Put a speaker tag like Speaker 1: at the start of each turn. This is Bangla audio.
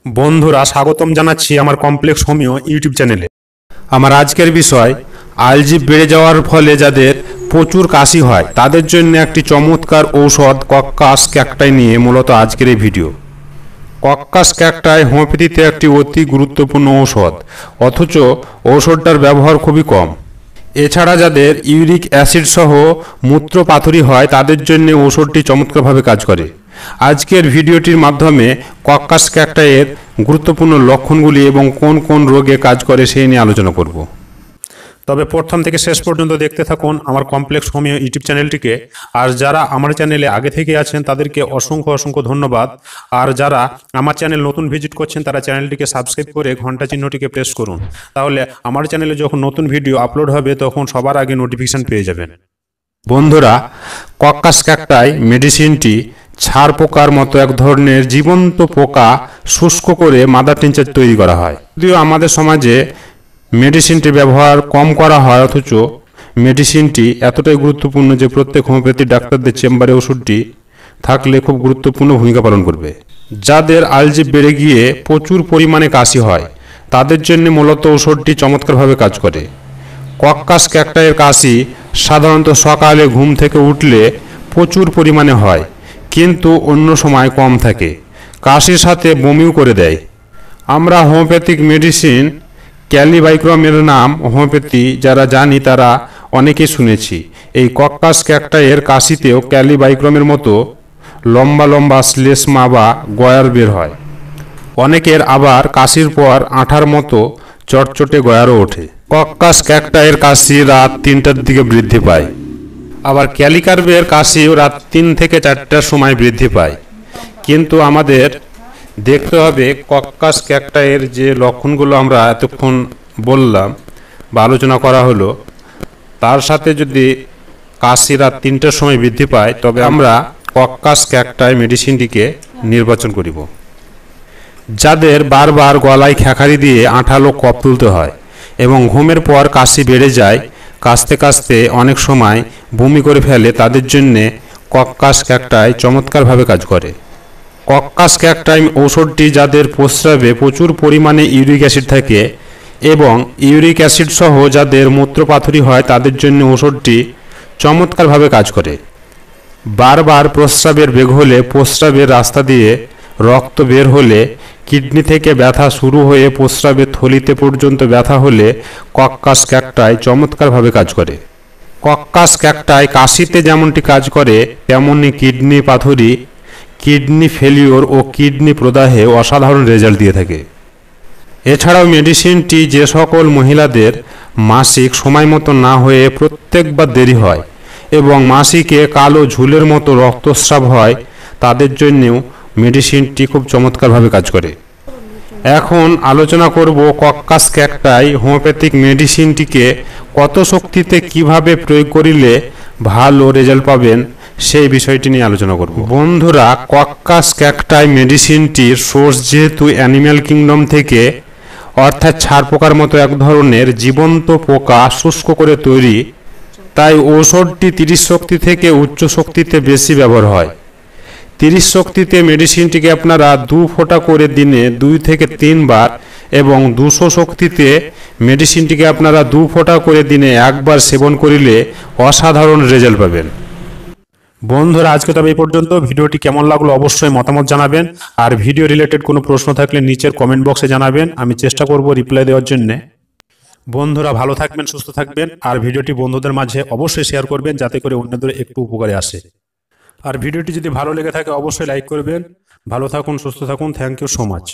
Speaker 1: বন্ধুরা স্বাগতম জানাচ্ছি আমার কমপ্লেক্স হোমিও ইউটিউব চ্যানেলে। আমার আজকের বিষয় আলজিভ বেড়ে যাওয়ার ফলে যাদের প্রচুর কাশি হয় তাদের জন্য একটি চমৎকার ঔষধ কক্কাস ক্যাকটাই নিয়ে মূলত আজকের এই ভিডিও। কক্কাস ক্যাকটাই হোমিওপ্যাথিতে একটি অতি গুরুত্বপূর্ণ ঔষধ, অথচ ঔষধটার ব্যবহার খুবই কম। এছাড়া যাদের ইউরিক অ্যাসিড সহ মূত্র পাথরি হয় তাদের জন্য ঔষধটি চমৎকারভাবে কাজ করে। আজকের ভিডিওটির মাধ্যমে কক্কাস ক্যাকটাইয়ের গুরুত্বপূর্ণ লক্ষণগুলি এবং কোন কোন রোগে কাজ করে সেই নিয়ে আলোচনা করব। তবে প্রথম থেকে শেষ পর্যন্ত দেখতে থাকুন আমার কমপ্লেক্স হোমিও ইউটিউব চ্যানেলটিকে। আর যারা আমার চ্যানেলে আগে থেকে আছেন তাদেরকে অসংখ্য অসংখ্য ধন্যবাদ। আর যারা আমার চ্যানেল নতুন ভিজিট করছেন তারা চ্যানেলটিকে সাবস্ক্রাইব করে ঘন্টা চিহ্নটিকে প্রেস করুন, তাহলে আমার চ্যানেলে যখন নতুন ভিডিও আপলোড হবে তখন সবার আগে নোটিফিকেশন পেয়ে যাবেন। বন্ধুরা, কক্কাস ক্যাকটাই মেডিসিনটি ছাড় পোকার মতো এক ধরনের জীবন্ত পোকা শুষ্ক করে মাদার টিনচার তৈরি করা হয়। যদিও আমাদের সমাজে মেডিসিনটি ব্যবহার কম করা হয়, অথচ মেডিসিনটি এতটাই গুরুত্বপূর্ণ যে প্রত্যেক হোমিওপ্যাথি ডাক্তারদের চেম্বারে ওষুধটি থাকলে খুব গুরুত্বপূর্ণ ভূমিকা পালন করবে। যাদের আলজিভ বেড়ে গিয়ে প্রচুর পরিমাণে কাশি হয় তাদের জন্য মূলত ওষুধটি চমৎকারভাবে কাজ করে। কক্কাস ক্যাকটাইয়ের কাশি সাধারণত সকালে ঘুম থেকে উঠলে প্রচুর পরিমাণে হয়, কিন্তু অন্য সময় কম থাকে। কাশির সাথে বমিও করে দেয়। আমরা হোমিওপ্যাথিক মেডিসিন ক্যালিবাইক্রমের নাম হোমিওপ্যাথি যারা জানি তারা অনেকেই শুনেছি। এই কক্কাস ক্যাকটাইয়ের কাশিতেও ক্যালিবাইক্রমের মতো লম্বা লম্বা শ্লেষ্মা বা গয়ার বের হয়। অনেকের আবার কাশির পর আঠার মতো চটচটে গয়ারও ওঠে। কক্কাস ক্যাকটাইয়ের কাশি রাত 3টার দিকে বৃদ্ধি পায়, আবার ক্যালিকার্বের কাশিও রাত 3 থেকে 4টার সময় বৃদ্ধি পায়। কিন্তু আমাদের দেখতে হবে কক্কাস ক্যাকটাইয়ের যে লক্ষণগুলো আমরা এতক্ষণ বললাম বা আলোচনা করা হলো, তার সাথে যদি কাশি রাত 3টার সময় বৃদ্ধি পায় তবে আমরা কক্কাস ক্যাকটাই মেডিসিনটিকে নির্বাচন করিব। যাদের বারবার গলায় খ্যাঁকারি দিয়ে আঠালো কফ তুলতে হয় এবং ঘুমের পর কাশি বেড়ে যায়, কাশতে কাশতে অনেক সময় বমি করে ফেলে, তাদের জন্যে কক্কাস ক্যাকটাই চমৎকারভাবে কাজ করে। কক্কাস ক্যাকটাই ঔষধটি যাদের প্রস্রাবে প্রচুর পরিমাণে ইউরিক অ্যাসিড থাকে এবং ইউরিক অ্যাসিড সহ যাদের মূত্রপাথরি হয় তাদের জন্য ঔষধটি চমৎকারভাবে কাজ করে। বারবার প্রস্রাবের বেগ হলে, প্রস্রাবের রাস্তা দিয়ে রক্ত বের হলে, কিডনি থেকে ব্যথা শুরু হয়ে প্রস্রাবের থলিতে পর্যন্ত ব্যথা হলে কক্কাস ক্যাকটাই চমৎকারভাবে কাজ করে। কক্কাস ক্যাকটাই কাশিতে যেমনটি কাজ করে তেমনি কিডনি পাথরি, কিডনি ফেলিওর ও কিডনি প্রদাহে অসাধারণ রেজাল্ট দিয়ে থাকে। এছাড়াও মেডিসিনটি যে সকল মহিলাদের মাসিক সময় মতো না হয়ে প্রত্যেকবার দেরি হয় এবং মাসিকে কালো ঝুলের মতো রক্তস্রাব হয় তাদের জন্যেও মেডিসিনটি খুব চমৎকারভাবে কাজ করে। এখন আলোচনা করব কক্কাস ক্যাকটাই হোমিওপ্যাথিক মেডিসিনটিকে কত শক্তিতে কিভাবে প্রয়োগ করিলে ভালো রেজাল্ট পাবেন সেই বিষয়টি নিয়ে আলোচনা করব। বন্ধুরা, কক্কাস ক্যাকটাই মেডিসিনটির সোর্স যেহেতু অ্যানিম্যাল কিংডম থেকে, অর্থাৎ ছাড় পোকার মতো এক ধরনের জীবন্ত পোকা শুষ্ক করে তৈরি, তাই ঔষধটি 30 শক্তি থেকে উচ্চ শক্তিতে বেশি ব্যবহার হয়। 30 শক্তিতে মেডিসিনটিকে আপনারা 2 ফোঁটা করে দিনে 2 থেকে 3 বার এবং 200 শক্তিতে মেডিসিনটিকে আপনারা 2 ফোঁটা করে দিনে 1 বার সেবন করিলে অসাধারণ রেজাল্ট পাবেন। বন্ধুরা, আজকে তবে এই পর্যন্ত। ভিডিওটি কেমন লাগলো অবশ্যই মতামত জানাবেন, আর ভিডিও রিলেটেড কোনো প্রশ্ন থাকলে নিচের কমেন্ট বক্সে জানাবেন, আমি চেষ্টা করব রিপ্লাই দেওয়ার জন্য। বন্ধুরা, ভালো থাকবেন, সুস্থ থাকবেন, আর ভিডিওটি বন্ধুদের মাঝে অবশ্যই শেয়ার করবেন যাতে করে অন্যদের একটু উপকারে আসে। আর ভিডিওটি যদি ভালো লেগে থাকে অবশ্যই লাইক করবেন। ভালো থাকুন, সুস্থ থাকুন। Thank you so much.